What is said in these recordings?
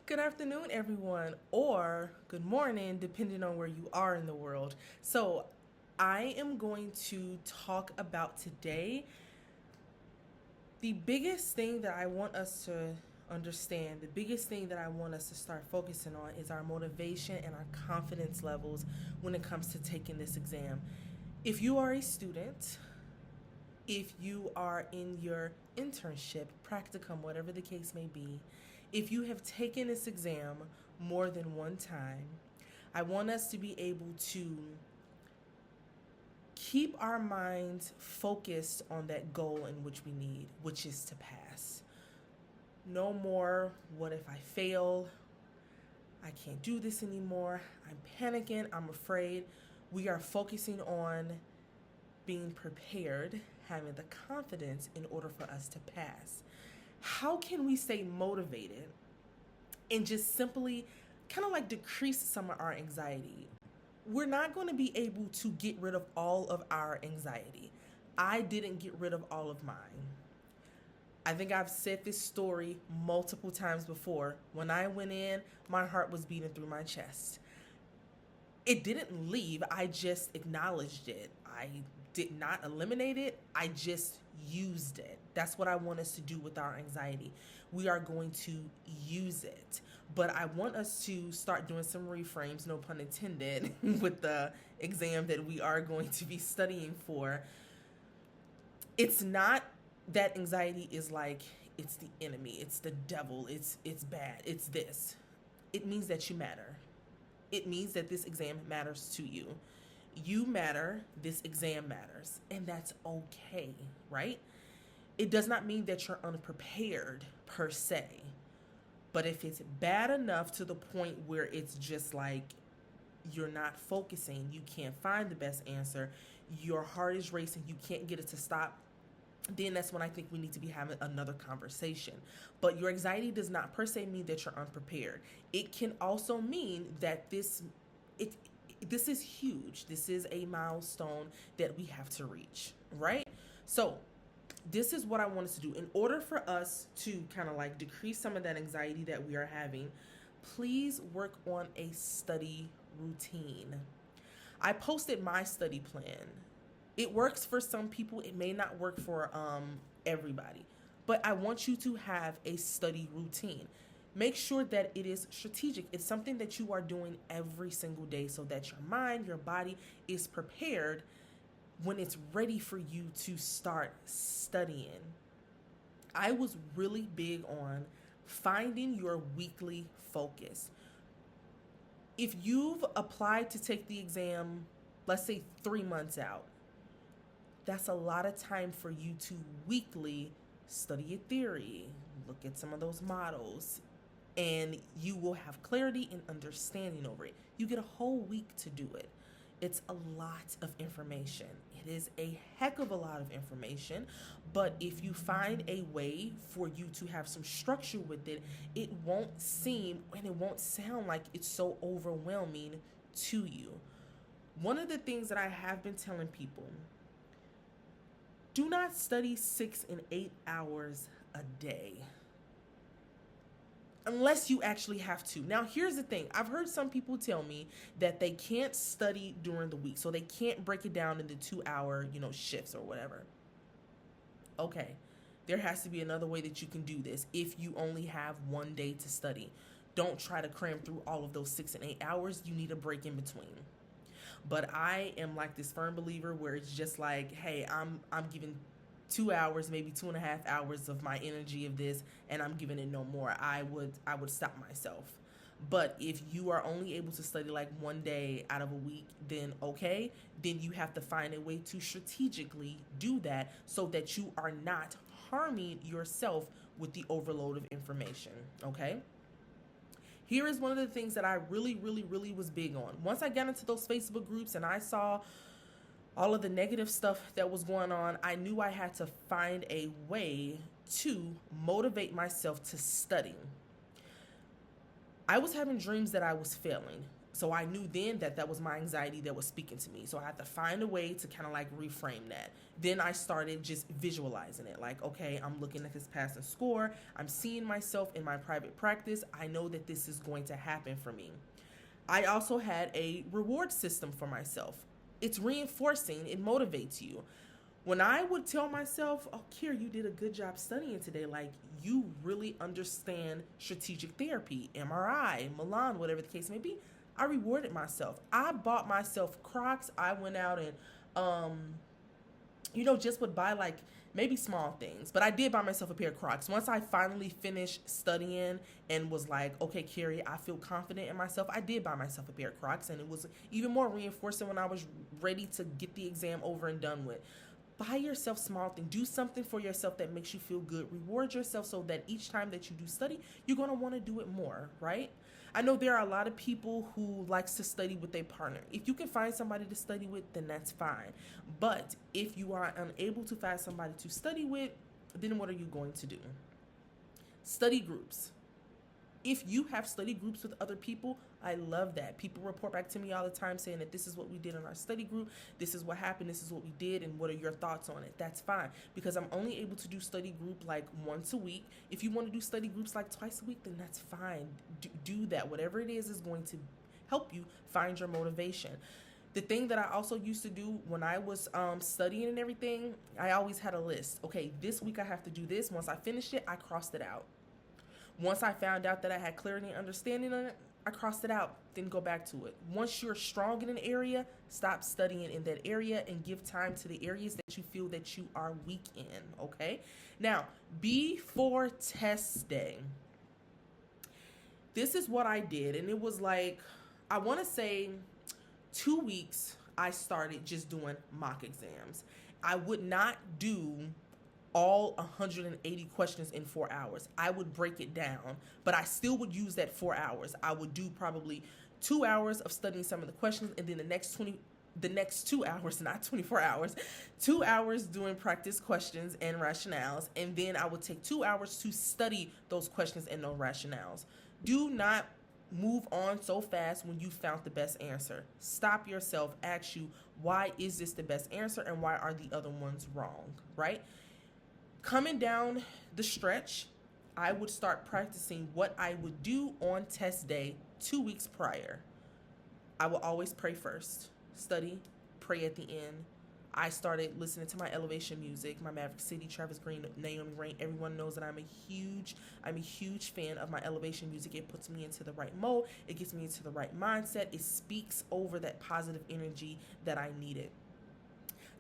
Good afternoon, everyone, or good morning, depending on where you are in the world. So, I am going to talk about today the biggest thing that I want us to understand, the biggest thing that I want us to start focusing on is our motivation and our confidence levels when it comes to taking this exam. If you are a student, if you are in your internship, practicum, whatever the case may be, if you have taken this exam more than one time, I want us to be able to keep our minds focused on that goal in which we need, which is to pass. No more, what if I fail? I can't do this anymore. I'm panicking. I'm afraid. We are focusing on being prepared, having the confidence in order for us to pass. How can we stay motivated and just simply kind of like decrease some of our anxiety? We're not going to be able to get rid of all of our anxiety. I didn't get rid of all of mine. I think I've said this story multiple times before. When I went in, my heart was beating through my chest. It didn't leave, I just acknowledged it. I did not eliminate it, I just used it. That's what I want us to do with our anxiety. We are going to use it. But I want us to start doing some reframes, no pun intended, with the exam that we are going to be studying for. It's not that anxiety is like it's the enemy, it's the devil, it's bad, it's this. It means that you matter. It means that this exam matters to you. You matter, this exam matters, and that's okay, right? It does not mean that you're unprepared per se, but if it's bad enough to the point where it's just like you're not focusing, you can't find the best answer, your heart is racing, you can't get it to stop, then that's when I think we need to be having another conversation. But your anxiety does not per se mean that you're unprepared. It can also mean that this is huge. This is a milestone that we have to reach, right? So, this is what I want us to do. In order for us to kind of like decrease some of that anxiety that we are having, please work on a study routine. I posted my study plan. It works for some people, it may not work for everybody. But I want you to have a study routine. Make sure that it is strategic. It's something that you are doing every single day so that your mind, your body is prepared when it's ready for you to start studying. I was really big on finding your weekly focus. If you've applied to take the exam, let's say 3 months out, that's a lot of time for you to weekly study your theory, look at some of those models, and you will have clarity and understanding over it. You get a whole week to do it. It's a lot of information. It is a heck of a lot of information, but if you find a way for you to have some structure with it, it won't seem and it won't sound like it's so overwhelming to you. One of the things that I have been telling people, do not study 6 and 8 hours a day unless you actually have to. Now, here's the thing. I've heard some people tell me that they can't study during the week, so they can't break it down into 2-hour, shifts or whatever. Okay, there has to be another way that you can do this if you only have one day to study. Don't try to cram through all of those 6 and 8 hours. You need a break in between. But I am like this firm believer where it's just like, hey, I'm giving 2 hours, maybe 2.5 hours of my energy of this, and I'm giving it no more. I would stop myself. But if you are only able to study like one day out of a week, then okay, then you have to find a way to strategically do that so that you are not harming yourself with the overload of information, okay? Here is one of the things that I really, really, really was big on. Once I got into those Facebook groups and I saw all of the negative stuff that was going on, I knew I had to find a way to motivate myself to study. I was having dreams that I was failing. So I knew then that that was my anxiety that was speaking to me. So I had to find a way to kind of like reframe that. Then I started just visualizing it. Like, okay, I'm looking at this passing score. I'm seeing myself in my private practice. I know that this is going to happen for me. I also had a reward system for myself. It's reinforcing, it motivates you. When I would tell myself, oh, Kerry, you did a good job studying today. Like, you really understand strategic therapy, MRI, Milan, whatever the case may be. I rewarded myself. I bought myself Crocs. I went out and, just would buy like maybe small things. But I did buy myself a pair of Crocs. Once I finally finished studying and was like, okay, Kerry, I feel confident in myself, I did buy myself a pair of Crocs. And it was even more reinforcing when I was ready to get the exam over and done with. Buy yourself small things. Do something for yourself that makes you feel good. Reward yourself so that each time that you do study, you're going to want to do it more, right? I know there are a lot of people who likes to study with their partner. If you can find somebody to study with, then that's fine. But if you are unable to find somebody to study with, then what are you going to do? Study groups. If you have study groups with other people, I love that. People report back to me all the time saying that this is what we did in our study group, this is what happened, this is what we did, and what are your thoughts on it? That's fine, because I'm only able to do study group like once a week. If you want to do study groups like twice a week, then that's fine. Do that. Whatever it is going to help you find your motivation. The thing that I also used to do when I was studying and everything, I always had a list. Okay, this week I have to do this. Once I finished it, I crossed it out. Once I found out that I had clarity and understanding on it, I crossed it out, then go back to it. Once you're strong in an area, stop studying in that area and give time to the areas that you feel that you are weak in, okay? Now, before test day, this is what I did, and it was like, I want to say 2 weeks I started just doing mock exams. I would not do all 180 questions in 4 hours. I would break it down, but I still would use that 4 hours. I would do probably 2 hours of studying some of the questions, and then the next 2 hours, not 24 hours, 2 hours doing practice questions and rationales, and then I would take 2 hours to study those questions and those rationales. Do not move on so fast when you found the best answer. Stop yourself, ask you, why is this the best answer and why are the other ones wrong, right? Coming down the stretch, I would start practicing what I would do on test day 2 weeks prior. I will always pray first, study, pray at the end. I started listening to my elevation music, my Maverick City, Travis Green, Naomi Rain. Everyone knows that I'm a huge fan of my elevation music. It puts me into the right mode. It gets me into the right mindset. It speaks over that positive energy that I needed.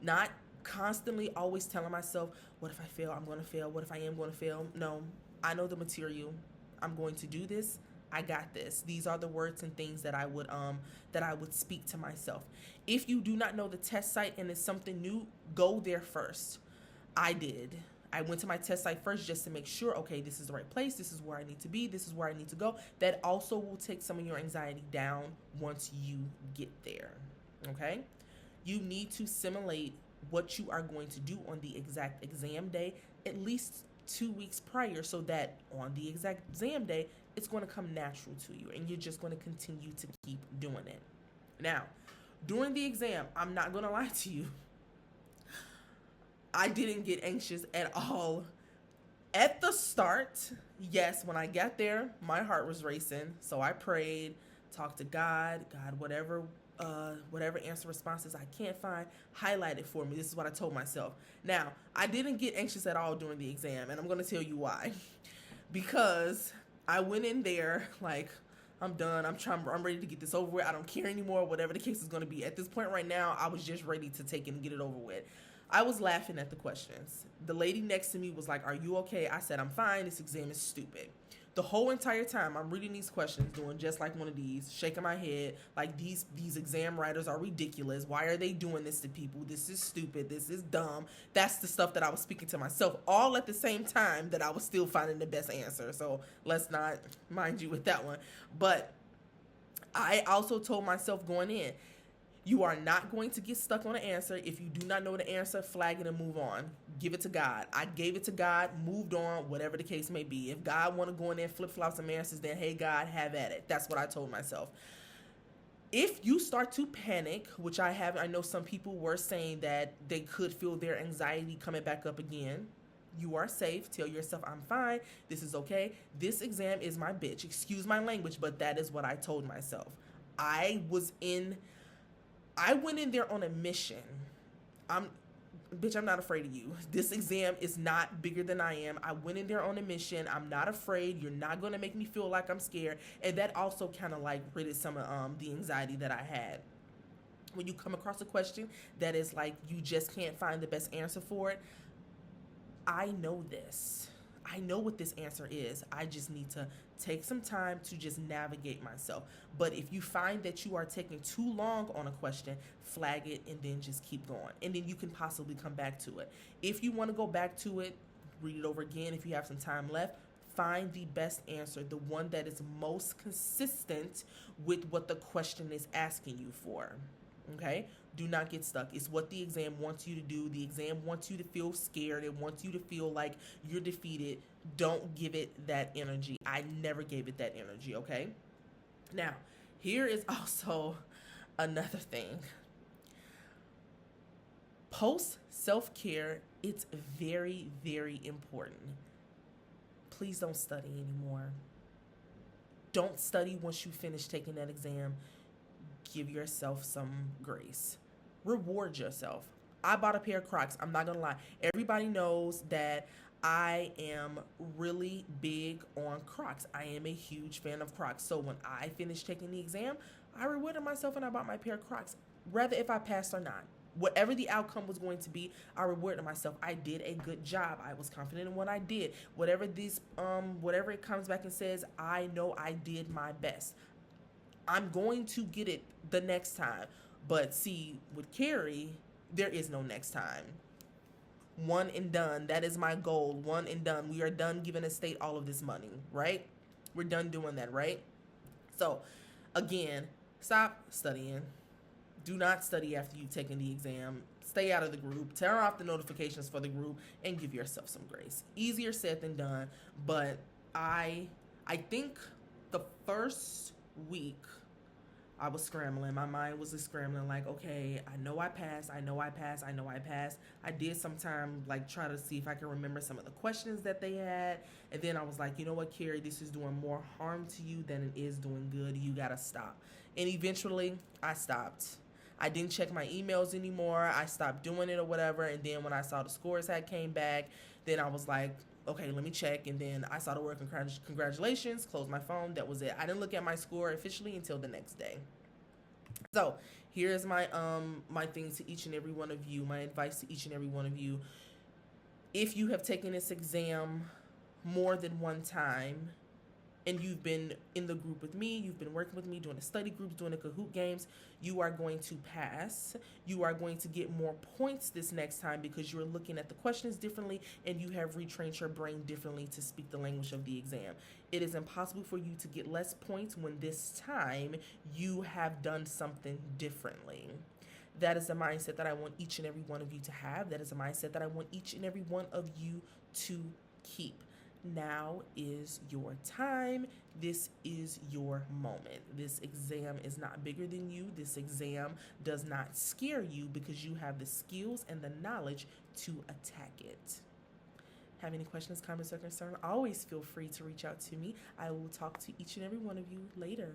Not constantly always telling myself, what if I fail? I'm going to fail. What if I am going to fail? No, I know the material. I'm going to do this. I got this. These are the words and things that I would speak to myself. If you do not know the test site and it's something new, go there first. I did. I went to my test site first just to make sure, okay, this is the right place. This is where I need to be. This is where I need to go. That also will take some of your anxiety down once you get there. Okay? You need to simulate what you are going to do on the exact exam day at least 2 weeks prior, so that on the exact exam day, it's going to come natural to you and you're just going to continue to keep doing it. Now, during the exam, I'm not going to lie to you, I didn't get anxious at all. At the start, yes, when I got there, my heart was racing. So I prayed, talked to God, whatever answer responses I can't find, highlight it for me. This is what I told myself. Now, I didn't get anxious at all during the exam, and I'm going to tell you why. Because I went in there like, I'm done. I'm ready to get this over with. I don't care anymore, whatever the case is going to be. At this point right now, I was just ready to take it and get it over with. I was laughing at the questions. The lady next to me was like, are you okay? I said, I'm fine. This exam is stupid. The whole entire time I'm reading these questions, doing just like one of these, shaking my head, like these exam writers are ridiculous. Why are they doing this to people? This is stupid. This is dumb. That's the stuff that I was speaking to myself, all at the same time that I was still finding the best answer. So let's not mind you with that one. But I also told myself going in, you are not going to get stuck on an answer. If you do not know the answer, flag it and move on. Give it to God. I gave it to God, moved on, whatever the case may be. If God want to go in there and flip-flop some answers, then hey, God, have at it. That's what I told myself. If you start to panic, which I know some people were saying that they could feel their anxiety coming back up again. You are safe. Tell yourself, I'm fine. This is okay. This exam is my bitch. Excuse my language, but that is what I told myself. I was in, I went in there on a mission. I'm, bitch, I'm not afraid of you. This exam is not bigger than I am. I went in there on a mission. I'm not afraid. You're not going to make me feel like I'm scared. And that also kind of like ridded some of the anxiety that I had. When you come across a question that is like you just can't find the best answer for it, I know this. I know what this answer is. I just need to take some time to just navigate myself. But if you find that you are taking too long on a question, flag it and then just keep going. And then you can possibly come back to it. If you want to go back to it, read it over again if you have some time left. Find the best answer, the one that is most consistent with what the question is asking you for. Okay? Do not get stuck. It's what the exam wants you to do. The exam wants you to feel scared. It wants you to feel like you're defeated. Don't give it that energy. I never gave it that energy, okay? Now, here is also another thing. Post self-care, it's very, very important. Please don't study anymore. Don't study once you finish taking that exam. Give yourself some grace. Reward yourself. I bought a pair of Crocs. I'm not going to lie. Everybody knows that I am really big on Crocs. I am a huge fan of Crocs. So when I finished taking the exam, I rewarded myself and I bought my pair of Crocs, whether if I passed or not. Whatever the outcome was going to be, I rewarded myself. I did a good job. I was confident in what I did. Whatever it comes back and says, I know I did my best. I'm going to get it the next time. But see, with Kerry, there is no next time. One and done. That is my goal. One and done. We are done giving the state all of this money, right? We're done doing that, right? So, again, stop studying. Do not study after you've taken the exam. Stay out of the group. Turn off the notifications for the group and give yourself some grace. Easier said than done, but I think the first week I was scrambling. My mind was just scrambling like, okay, I know I passed. I did sometime like try to see if I can remember some of the questions that they had. And then I was like, you know what, Kerry, this is doing more harm to you than it is doing good. You got to stop. And eventually I stopped. I didn't check my emails anymore. I stopped doing it or whatever. And then when I saw the scores had came back, then I was like, okay, let me check. And then I saw the word congratulations, closed my phone. That was it. I didn't look at my score officially until the next day. So here's my my thing to each and every one of you, my advice to each and every one of you. If you have taken this exam more than one time, and you've been in the group with me, you've been working with me, doing the study groups, doing the Kahoot games, you are going to pass. You are going to get more points this next time because you're looking at the questions differently and you have retrained your brain differently to speak the language of the exam. It is impossible for you to get less points when this time you have done something differently. That is a mindset that I want each and every one of you to have. That is a mindset that I want each and every one of you to keep. Now is your time. This is your moment. This exam is not bigger than you. This exam does not scare you because you have the skills and the knowledge to attack it. Have any questions, comments, or concerns? Always feel free to reach out to me. I will talk to each and every one of you later.